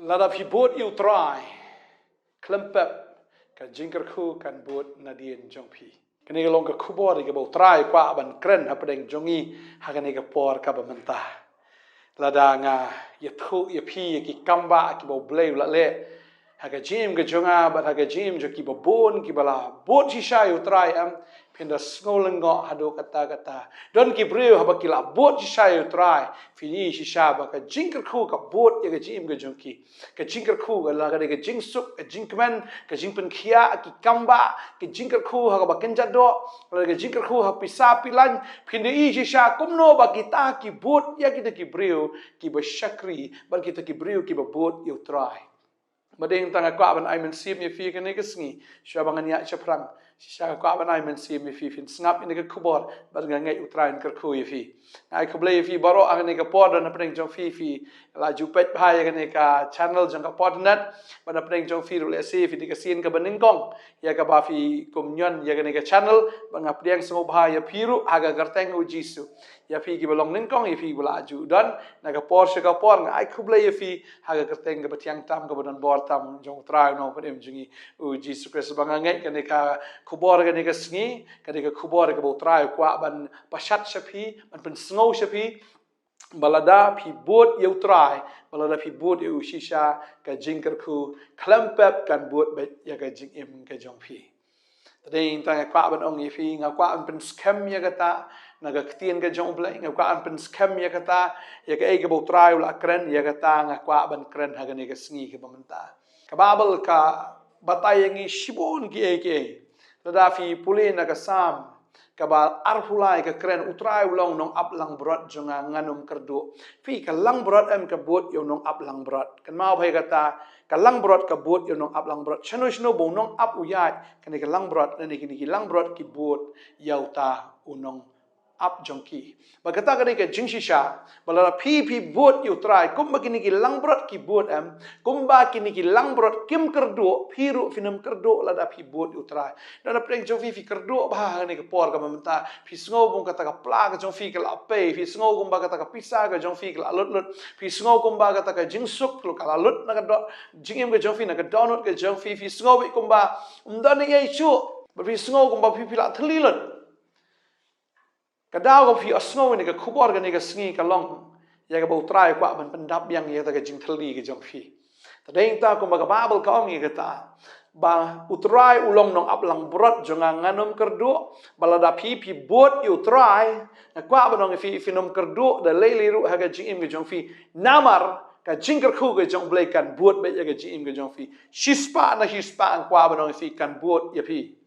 Lada pi bot U Trai klempep ka jingkyrkhu kan bot nadien jongpi. Kani long ka khubor ka bo trai kwa ban kren ha pedeng jongi ha kani ka por ka ba mentah. Lada nga yathu yapi ki kamba ki bo bleu la le ha ka jim ka jonga ba ha ka jim jo ki bo bon ki bala bot chi sha U Trai am pinda sngolengo hado kata don ki breu ha ba ki la bot chi sha U Trai fini chi sha ba ka jingkyrkhu ka bot ya ka jim ka jongki ka jingkyrkhu ka la ka jingsuk ka jingkmen ka jingpen khia ki kamba ka jingkyrkhu ha ka ba kenjado la ka jingkyrkhu ha pisa pilan fini chi sha kumno ba kita ki bot ya kita ki breu ki ba shakri ba kita ki breu ki ba bot U Trai Mading tanga kwa ban ai men sim ye fi kan ke sngi shabangan ya chaprang sha kwa ban ai men sim ye fi fin snap in ke khubor ba ngai U Trai kan khu ye fi ai khuble ye fi baro ang ne ka pod na pring jong fi la ju pet bhai kan ka channel jong ka Potternet ba na pring jong fi le si fi ka sin ka baning kong ya ka ba fi komnyon ya kan ka channel ba ngap diang sngo bhai ya phiru aga garteng u jisu ya fi ki balong ning kong ya fi bula ju dan na ka por se ka por ai khuble ye fi aga garteng ka batiang tam ka badan bor tam jong Trai no pedem jungi u Jesus Christ bangangai kan ka khubor kan ka sngi kan ka khubor ka bo Trai kwa ban pashat shapi ban pen sngo shapi balada pi bot U Trai balada pi bot u shisha ka jingkyrkhu klempep kan bot be ya ka jingim ka jong pi tadeng tang kwa ban ong ye fi nga kwa an pen scam ya kata naga ktien ka jong play nga kwa an pen scam ya kata ya ka e ka bo Trai la kren ya kata nga kwa ban kren ha ka sngi ka bamenta kababel ka batay yang shibon ki lada fi pulin na kasam kabal arhulai ka kren U Trai ulong nong aplang brot jonga nganum kerdu fi ka lang brot em ka bot yo nong aplang brot kan mau bhai kata ka lang brot ka bot yo nong aplang brot chano shno bo nong ap uyat kan ka lang brot ne ki lang brot ki bot yauta unong ap jongki bagata kani ka jingshisha balala pi bot U Trai kumba kini ki langbrot ki bot am kumba kini ki langbrot kim kerdo piru finam kerdo lada pi bot U Trai dana preng jong fi kerdo ba ni ka por ka mamta fi sngo bung kata ka pla ka jong fi ka la pe fi sngo kumba kata ka pisa ka jong fi ka la lut fi sngo kumba kata ka jingsuk lu ka la lut na ka do jingim ka jong fi na ka download ka jong fi sngo bi kumba umdani ye chu ba fi sngo kumba fi la thli lut Kadau ko fi asno ni ka khubor ka ni ka sngi ka long ya ka bo Trai kwa ban pendap yang ya ta ka jingthali ka jong fi tadeng ta ko ba babel ka ong ka ta ba U Trai ulong nong aplang brot jonga nganum kerdu balada pi bot U Trai na kwa ba nong fi finom kerdu da leili ru ha ka jingim ka jong fi namar ka jingkyrkhu ka jong blai kan bot be ya ka jingim ka jong fi shispa ang kwa ba nong fi kan bot ya fi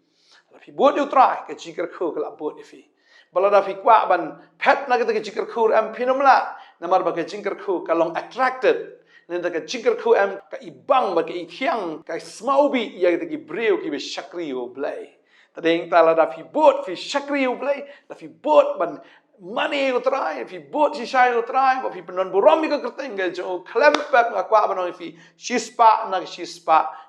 bot U Trai ka jingkyrkhu ka la bot ya fi balada fi kwa ban pet na kita jingkyrkhu am pinomla namar ba ka jingkyrkhu ka long attracted nenda ka jingkyrkhu am ka ibang ba ka ithiang ka smaubi ya kita ki breu ki be shakri o blai tadeng talada fi bot fi shakri o blai da fi bot ban money U Trai fi bot si shai U Trai ba fi penon boromi ka kerteng ga jo klempet ka kwa ban fi shispa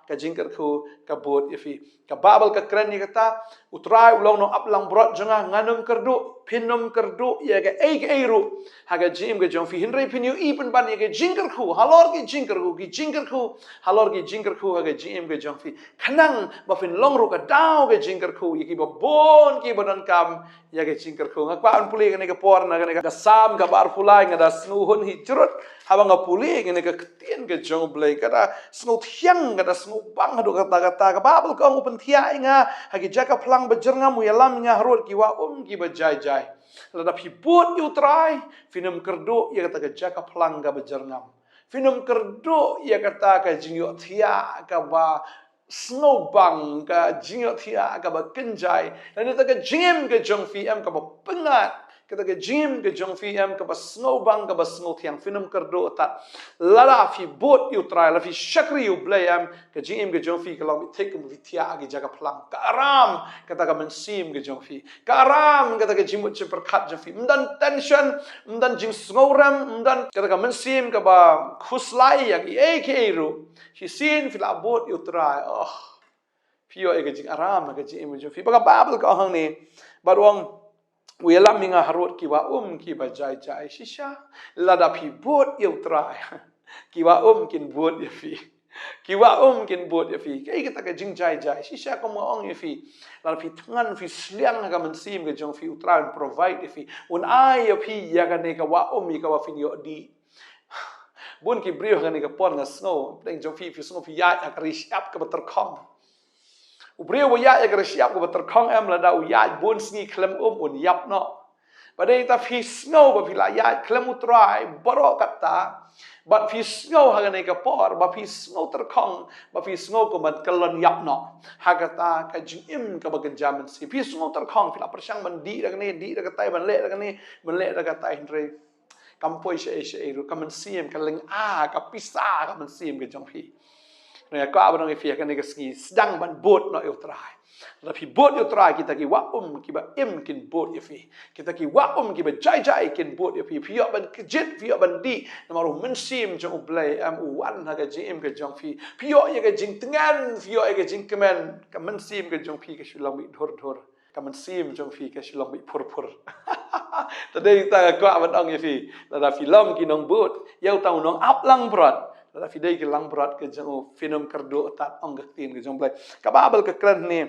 ka jingkyrkhu ka bot ya fi ka babel ka kren ni kata U Trai ulong no aplang brot jonga nganum kerdu pinom kerdu ya ga ru haga jim ga jong fi hinre pinu ipen ban ya ga jingkyrkhu halor ki jingkyrkhu halor ki jingkyrkhu haga jim ga jong fi kanang ba fin long ru ka dau ga jingkyrkhu ya ki ba bon ki badan kam ya ga jingkyrkhu nga kwa an puli ga ne ka por na ga sam ka bar pulai nga da snuhun hi jurut habang ga puli ga ne ka ktien ga jong blai ka da snu thiang ga da snu bang hadu kata ka babel ka ngupen thia inga hagi jaka plang bajerngam muyalam nga harut ki wa ki bajai jai lada pi bot U Trai finum kerdo ya kata ka jaka plang ga bajerngam finum kerdo ya kata ka jingyo thia ka ba snowbang ka jingyo thia ka ba kenjai dan kata ka jingim ka jong fi am ka ba pengat kata ka jim ka jong fi am ka ba snowbang ka ba snow thiang finum kerdo tat lada fi bot U Trai la fi shakri U blai am ka jim ka jong fi ka long take mu thia agi jaga plang ka aram kata ka mensim ka jong fi ka aram kata ka jimut che perkhat jong fi mdan tension mdan jing snowram mdan kata ka mensim ka ba khuslai yang ke ru si sin fi la bot U Trai pio e ka jing aram ka jim jong fi ba babel ka hang ni barwang Uyalam minga harut ki wa ki ba jai shisha lada pi bot U Trai kiwa kin buat ya fi kiwa kin buat ya fi kai kita ke jing jai shisha ko mo ong ya fi la fi tngan fi sliang ka man sim ke jong fi utran provide ya fi un ai ya fi ya ka ne ka wa mi ka wa fi yo di bun ki brio ka ne ka pon nga snow deng jong fi snow fi ya ka ri siap ka beter khong u brio wa ya ka ri siap ka beter khong em la da u ya bun sni klem un yap no Badai ta fi snow ba fi la ya klem utrai baro kata but fi snow ha ne ka por ba fi snow ter khong ba fi snow ko mat kalon yap no ha kata ka jim ka ba ganjaman si fi snow ter khong fi la persang man di da ne di da ka tai ban le da ne man le da ka tai hre kampoi she ru ka man sim ka leng a ka pisa ka man sim ke jong fi ne ka ba no fi ka ne ka ski sedang ban bot no utrai Tapi bot yo try kita ki wa ki ba kin bot yo fi kita ki wa ki ba jai kin bot yo fi yo ban jet yo ban di namaru mensim jong blai am wan ha ga jim ke jong fi yo ye ga jing tengan yo ye ga jing kemen ka mensim ke jong fi ke Shillong bi dhor ka mensim jong fi ke Shillong bi phur tadai ta ka ban ong ye fi la fi lam ki nong bot yo tau nong ap lang brat la fi dai ki lang brat ke jong finom kardo tat ong ga tin ke jong blai ka babel ke kran ni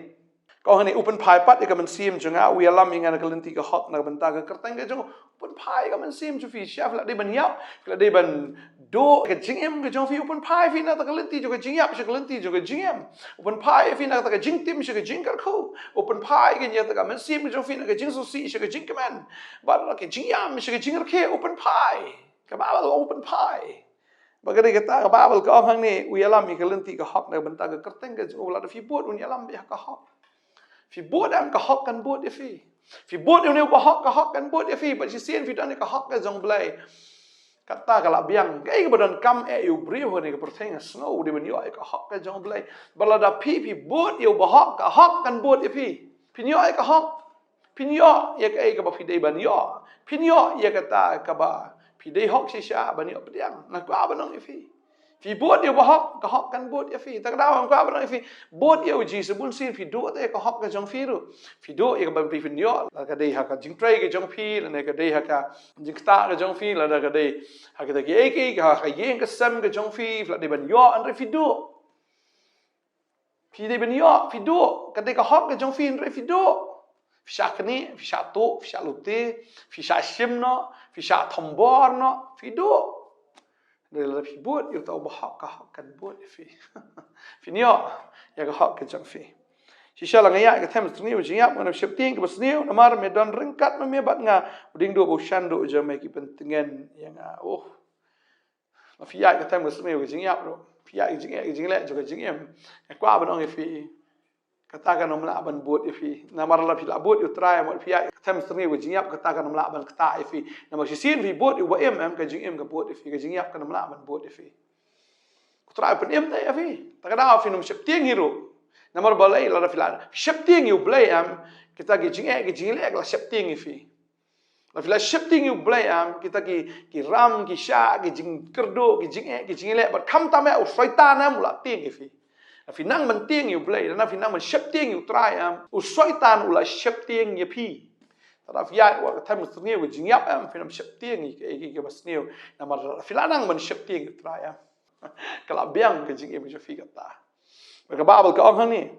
Kau ni open pie pat ika man sim junga we alam inga na kalinti ka hot na banta ka kertang ka jung open pie ka man sim ju fi chef la de ban yap la de ban do ka jingem ka jung fi open pie fi na ta kalinti ju ka jingyap shi kalinti ju ka jingem open pie fi na ta ka jingtim shi ka jingkyrkhu open pie ka nya ta ka man sim ju fi na ka jingsu si shi ka jingkeman ba la ka jingyam shi ka jingkyrkhe open pie ka ba open pie Bagay kata ka babal ka hang ni we alam ika kalinti ka hot na banta ka kertang ka jung la fi bot un alam bi ka hot Fi bot am ka hok kan bot fi. Fi bot eu neu ka hok kan bot fi. But si sien fi dan ka hok ka jong blai. Kata ka la biang. Gai ka badan kam eu brio ne ka perteng snow de ben yo ka hok ka jong blai. Balada fi bot eu ba hok kan bot fi. Pin yo ka hok. Pin yo ye ka ba fi dei ban yo. Pin yo ye ka ta ka ba fi dei hok si sha ban yo pediang. Na ka ba nong fi. Fi bot yo ba ka hok kan bot fi. Tak daw ka ba nong fi. Bot yo ji sebun sin fi do te ka hok ka jong fi ru. Fi do ye ka ba fi yo la ka dei ha ka jing trai ka jong fi la ne ka dei ha ka jing ta ka jong fi la da ka dei ha ka ta ki ka yeng ka sam ka jong fi la de ban yo an re fi do. Fi de ban yo fi do ka dei ka hok ka jong fi an re fi do. Fi sha kni fi sha to fi sha lute fi sha shim no fi sha thombor no fi do. Dari fi bot yo tau ba ka hok kan bot fi. Fi nyo ya ka hok ka jong fi. Shisha la ngaya ka them sni ujing yap ngana ship ting ka sni na mar me don ringkat me bat nga uding do bo shan do je me ki pentingan yang la fi ya ka them sni ujing yap ro. Fi ya jing le jo ka jing em. Kwa ban ong fi kata ka nom la ban bot fi. Na mar la fi la bot yo try mo fi ya them sni ujing yap kata ka nom la ban kata fi. Na ma si sin fi bot yo em ka jing em ka bot fi ka jing yap ka nom la ban bot fi. Try pen em ta fi. Ta ka da fi nom ship ting hiro. Namar balai la filan shifting you blay am kita ki jing le la shifting fi la filan shifting you blay am kita ki ram ki sha ki jing kerdo ki jing le but kham ta me u shaitan am la ting fi la finang man ting you blay na finang man shifting you try am u shaitan u la shifting ye fi ta fia wa ta mu sniu ki jing yap am finam shifting ki basniu namar filanang man shifting you try am kala biang ki jing em jo fi kata Mereka babel ke orang ni.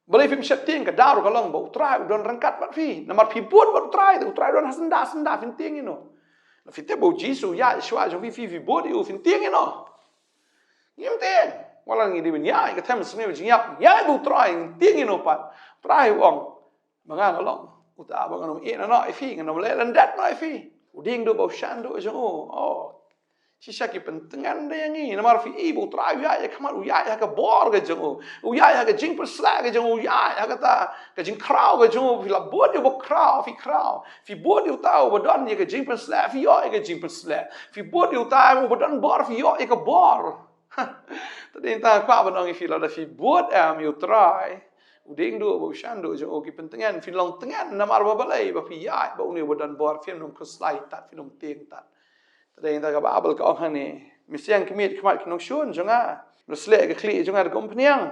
Boleh film setting ke daru ke long bau try udon rangkat bat fi. Namar fi buat bat try tu try don senda finting ino. Na fi te bau jisu ya shwa jo fi buat you finting ino. Ngim ten. Wala ngi di ben ya ke tem sne jing yap. Ya bau try finting ino pat. Try wong. Mangang long. Uta abang nom e na no fi ngam le landat no fi. Uding do bau shan do jo oh. Shisha ki pentengan de ngi namar fi ibu try ya kamar ya ka bor ga jong ya ka jing per slag ga jong ya ka ta ka jing kraw ga jong fi la bod yo kraw fi bod yo tau bodon ye ka jing per slag fi yo ka jing per slag fi bod yo tau bodon bor fi yo ka bor tadi ta kwa bonong fi la fi bod am yo try uding do bo shan do jong ki pentengan fi long tengan namar ba balai ba fi ya ba uni bodon bor fi nom ko slide tat fi nom ting tat Tadi yang tak abal ke orang ni, mesti yang kemit kemat kenong shun jonga, rusle ke kli jonga de kompeniang.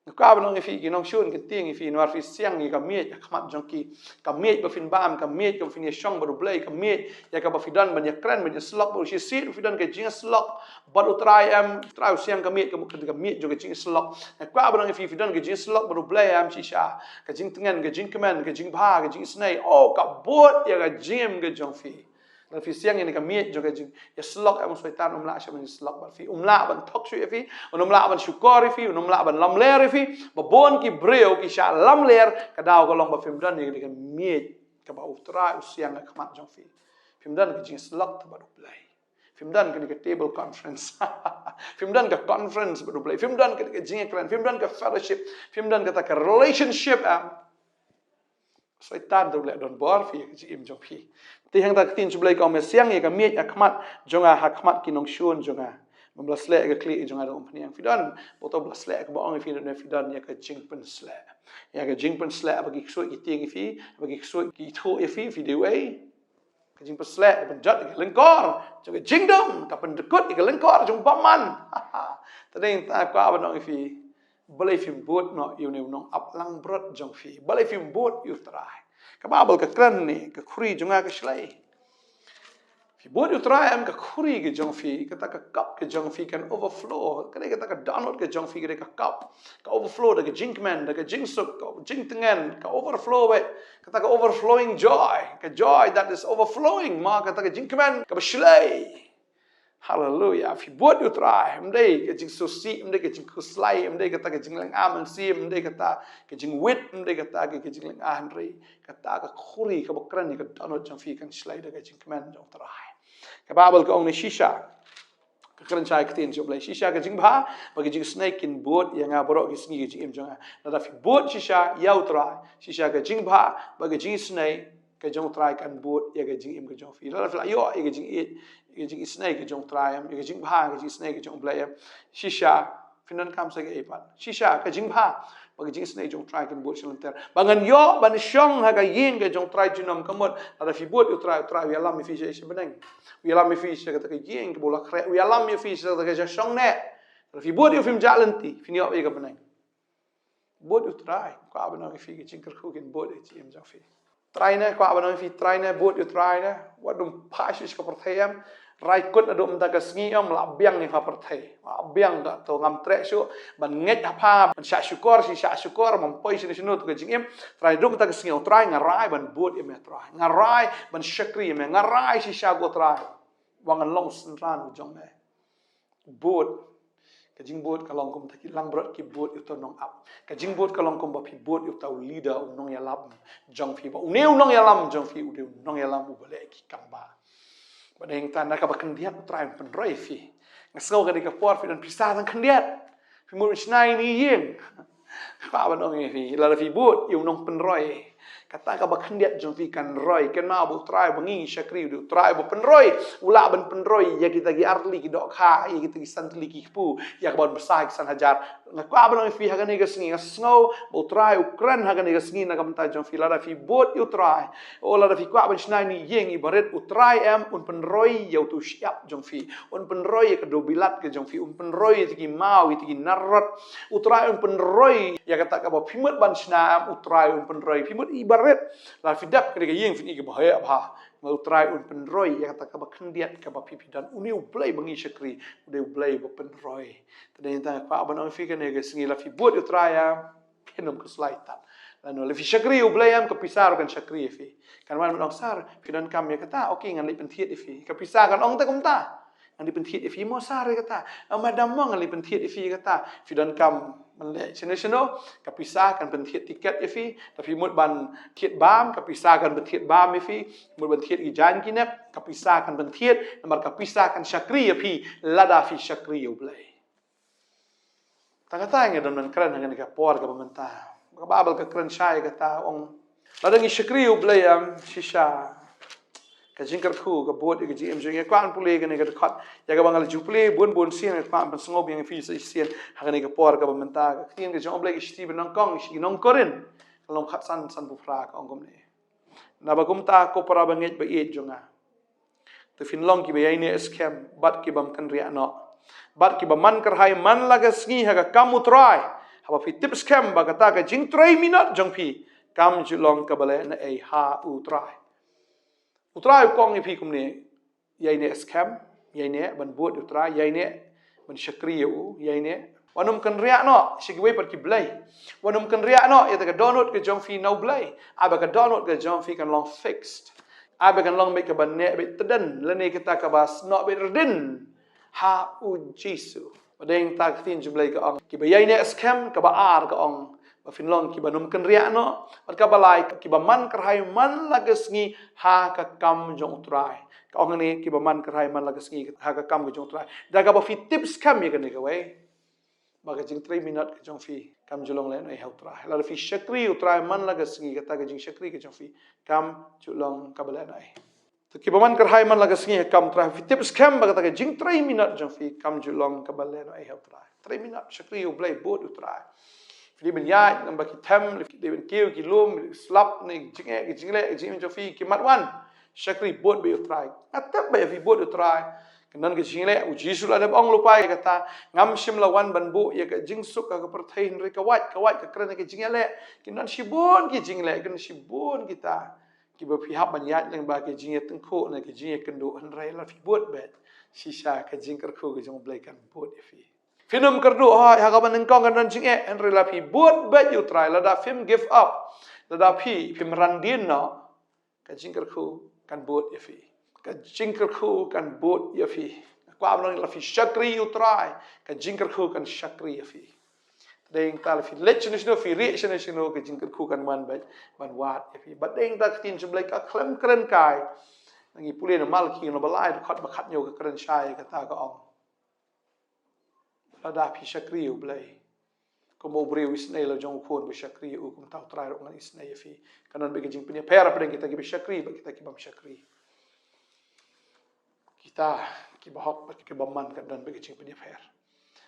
Ka ba nong ifi ki nong shun ke ting ifi no fi siang ni ka miet khmat jong ki ka miet ba fin bam ka miet ka fin shong ba blai ka miet ya ka ba fidan ban ya kran ban ya slok ba shi sit fidan ke jing slok ba u trai trai siang ka miet ka miet jo ke jing slok ka ba nong ifi fidan ke jing slok ba blai shi sha ka jing tengen ke jing kemen ke jing ba ke jing snai oh ka bot ya ka jim ke jong fi dan fi siang ini ka miet jo ke jing ya slok syaitan umla sha ban slok ba fi umla ban thok shu fi umla ban syukor fi umla ban lam ler fi ba bon ki breu ki sha lam ler ka daw ka long ba film dan ni ka miet ka ba utra siang ka mat jong fi film dan ka jing slok ta ba du play film dan ka ni ka table conference film dan ka conference ba du play film dan ka jing kran film dan ka fellowship film dan ka ta ka relationship syaitan tu le don bor fi ka jing jong fi ti hang ta tin chublai ka me siang ye ka miet akmat jonga hakmat ki nong shun jonga memblasle ka kli jonga do pniang fidan boto blasle ka baong fi ne fidan ya ka jing pen sle ya ka jing pen sle bagi so ki ting fi bagi so ki tho fi video ai ka jing pen sle ben jat ka lengkor jonga jing dom ka pen dekut ka lengkor jong paman tadeng ta ka ba nong fi balai film bot no you ne nong up lang brot jong fi balai film bot you try ka babel ka kran ni ka khuri jonga ka shlai fi bot you try ka khuri ke jong fi ka ta ka cup ke jong fi kan overflow ka ka ta ka download ke jong fi ka cup ka overflow da ka jing man da ka jing suk ka jing tengen ka overflow we ka ta ka overflowing joy ka joy that is overflowing ma ka ta ka jing man ka shlai hallelujah fi bot you try mdei ke jing susi mdei ke jing kuslai mdei kata ke jing lang am si mdei kata ke jing wit mdei kata ke jing lang anri kata ka khuri ka bokran ni ka download jang fi kan slai da ke jing man jong try ka babel ka ong ni shisha ka kran chai ka tin job lai shisha ka jing ba bagi jing snake in bot yang abro ki sngi ke jing jong na fi bot shisha yau try shisha ka jing ba bagi jing snake ke jong try kan bot ya ke jing im ke jong fi la la yo ke jing it ke jing snake ke jong try ke jing ba ke jing snake ke jong blay shisha finan kam sa ke ipat shisha ke jing ba bagi jing snake jong try kan bot shlanter bangan yo ban shong ha ka yin ke jong try junom kamot la fi bot you try ya lam mi fi she beneng wi lam mi fi she ka ke yin ke bola kre wi lam mi fi she ka ke shong ne la fi bot you film jalanti fin yo ke beneng bot you try ka ba na fi ke jingkyrkhu ken bot e jim jong fi try ne ko abanong fi try ne bot you try ne wadum pashish ka perthayam rai kut adum ta ka sngi am la biang ni fa perthay la biang da to ngam tre shu ban nget apa ban sha shukor si sha shukor mam poi si sinu to ka jingem try dum ta ka sngi try ngarai ban bot em try ngarai ban shakri em ngarai si sha go try wangan long san jong me bot ka jing bot ka long kum ta ki lang brot ki bot you to nong up ka jing bot ka long kum ba phi bot you ta leader nong ya lam jong phi ba uneu nong ya lam jong phi udeu nong ya lam u bale ki kamba ba deng tan na ka ba kan diat try pen roi fi ngasau ka di ka por fi dan pisa tan kan diat fi mu snai ni yeng pa ba nong fi la fi bot you nong pen roi kata ka ba kan diat jong fi kan roi ken ma bu try bangi shakri du try bu pen roi ula ban pen roi ya kita gi arli ki dok kha ya kita gi santli ki pu ya ka bon besai san hajar na ka ba nong fi ha kan ni ga sngi sngo bu try ukran ha kan ni ga sngi na kam ta jong fi la fi bot you try o la fi kwa ban snai ni yeng i baret u try am un pen roi ya tu siap jong fi un pen roi ka do bilat ke jong fi un pen roi ti gi mau ti gi narot u try un pen roi ya kata ka ba phimut ban sna am u try un pen roi phimut i la fidap ke yeng fin ke bahaya ba mau try un pen roi ya kata ka ba khendiat ka ba pipi dan uniu blai bangi shakri udeu blai ba pen roi tadeng ta pa ba no fi ke ne ke singi la fi bot u try ya penom ke slaitan la no le fi shakri u blai am ke pisar kan shakri fi kan man ong sar fidan kam ya kata okey ngan li pen thiet fi ke pisar kan ong ta kum ta ngan li pen thiet fi mo sar kata madam mo ngan li pen thiet fi kata fidan kam man le cheno kapisah kan pen thiet tiket fi tapi mut ban thiet bam kapisah kan pen thiet bam fi mut ban thiet gi jan kinep kapisah kan pen thiet nomor kapisah kan shakri fi lada fi shakri u blai tanga nge don kran ngan ka por ka bamenta ka babal ka kran shai kata ong lada ngi shakri u blai am shisha ka jingkyrkhu ka bot ke gm jing kwan pule ke ne ka khat ya ka bangal juple bon sien ka pan sngob yang fi sien ha ka ne ka por ka bamenta ka tin ke jong blai ke sti benong kong shi Nongkhryiem long khat san bu fra ka ongom ne na ba kum ta ko para banget ba e jonga to Shillong ki be ne scam bat ki bam kan ria no bat ki ba man kar hai man laga sngi ha ka kam utrai haba fi tips kem ba kata ka jing 3 minute jong phi kam julong ka bale na ai ha U Trai kong ni phi kum ne yai ne scam yai ne ban buat U Trai yai ne ban shakri yai ne wanum kan ria no shigwe par ki blai wanum kan ria no ya ka download ka jong phi no blai aba ka download ka jong phi kan long fixed aba kan long make ka ban ne be teden le ne kita ka bas no be redin ha U Jisu badeng ta tin jublai ka ong ki ba yai ne scam ka ba ar ka ong ba finlong ki ba num kan ria no at ka balai ki ba man karhai man lagasngi ha ka kam jong Trai ka ong ni ki ba man karhai man lagasngi ha ka kam jong Trai da ka ba fi tips kam ye ka ne ka wei maka jing 3 minute ke jong fi kam julong len ai hau Trai la fi shakri U Trai man lagasngi ka ta ka jing shakri ke jong fi kam julong ka balen ai to ki ba man karhai man lagasngi kam Trai fi tips kam ba ka ta ka jing 3 minute jong fi kam julong ka balen ai hau Trai 3 minute shakri U blai bot U Trai Fili ben yai ngam ba ki tham li ben kiu ki lum slap ni jinge ki jingle jing jo fi ki mat wan shakri bot be U Trai atap ba fi bot U Trai kenan ke jingle U Jisu la ong lupai kata ngam sim la wan ban bu ya ka jing suk ka pertain ri ka wat ka kren ke jingle kenan sibon ki jingle ken sibon kita ki ba fi hab ban yai leng ba ke jinge teng kho na ke jinge kendo an rai la fi bot bet sisa ka jingkyrkhu ke jong blai kan bot fi Finum kerdu ha hakaban engkong kan jing en relapi buat bet U Trai lada film give up lada pi film randin no ka jingkyrkhu kan buat ya fi ka jingkyrkhu kan buat ya fi kwa abang la fi shakri U Trai ka jingkyrkhu kan shakri ya fi deng tal fi lechin no fi reaction no ka jingkyrkhu kan man bet man wat ya fi but deng tak tin jublai ka klem kren kai ngi pule no mal ki no balai khat ba khat nyo ka kren shai ka ta ka ong Lada pi shakri U blai komo breu isnei la jong phon be shakri U kum tau Trai ro ngan isnei fi kanan be jing punya pera pedeng kita ki be shakri ba kita ki bam shakri kita ki ba hok ba ki bam man kan dan be jing punya per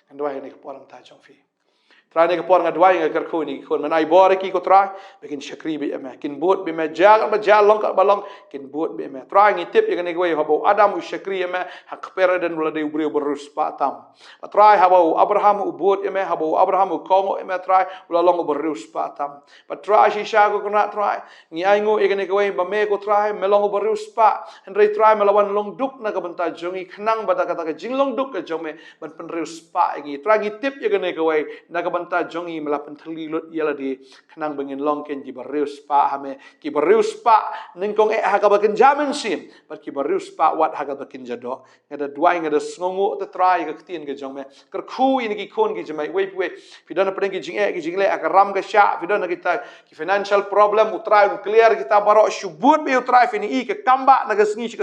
kan dua ni ko poram ta jong fi Trai ni ko por ngadwai ngarkhu ni kon man ai bor ki ko Trai be kin shakri be me kin bot be me jagal ba jalong ka balong kin bot be me Trai ngi tip ye kan ko habo Adam U shakri me hak pera dan wala de breu berus patam Trai habo Abraham U bot me habo Abraham U kongo me Trai wala long berus patam but Trai shi sha ko na Trai ngi ai ngo ye kan ko ba me ko Trai me long berus pa Henry Trai melawan long duk na ka banta jongi khnang ba kata ka jing long duk ka jong me ban pen reus pa ngi Trai ngi tip ye kan ko na ka ta jongi melapan thali lut yala di khnang bengin long ken ki barius pa hame ki barius pa ningkong ha ka bakin jamin sim but ki barius pa wat ha ka bakin jado ngada duai ngada sngongu te Trai ka tin ke jong me kerkhu ini ki kon ki jmai we pidana pedeng ki jingle akaram ka sha pidana kita ki financial problem U Trai clear kita baro shubut be U Trai fini i ke kamba na ka sngi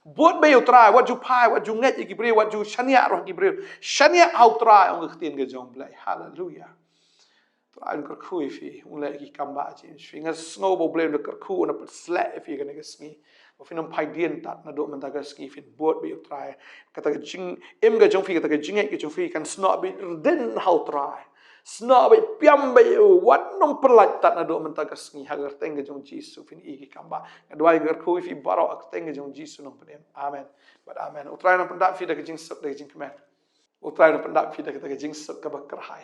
buat be U Trai wat ju pai wat ju nget ki bre wat ju shania ro ki bre shania au Trai ong khtin ge jong blai hallelujah Trai ong kerkhu fi ong le ki kamba ji fi ngas snow bo blem de kerkhu na pat sla fi ge ne ski o fi nom pai dien tat na do man ta ga ski fi buat be U Trai kata ge jing em ge jong fi kata ge jing ge jong fi kan sno be den hau Trai sno be piam be wat nom perlat tat na do man ta ga ski ha ga teng ge jong Jisu fin i ki kamba adwai ge kerkhu fi baro ak teng ge jong Jisu nom pedem amen but amen U Trai na pendak fi da ge jing sep da ge jing kemen U Trai na pendak fi da ge jing sep ka bakar hai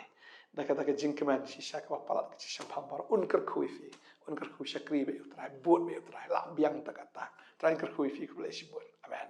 da kata ke jing kemen sisa ka palat ke sisa pambar un kerkhu fi un kerkhu shakri be U Trai buat be U Trai la biang ta kata Trai kerkhu fi ku le si buat amen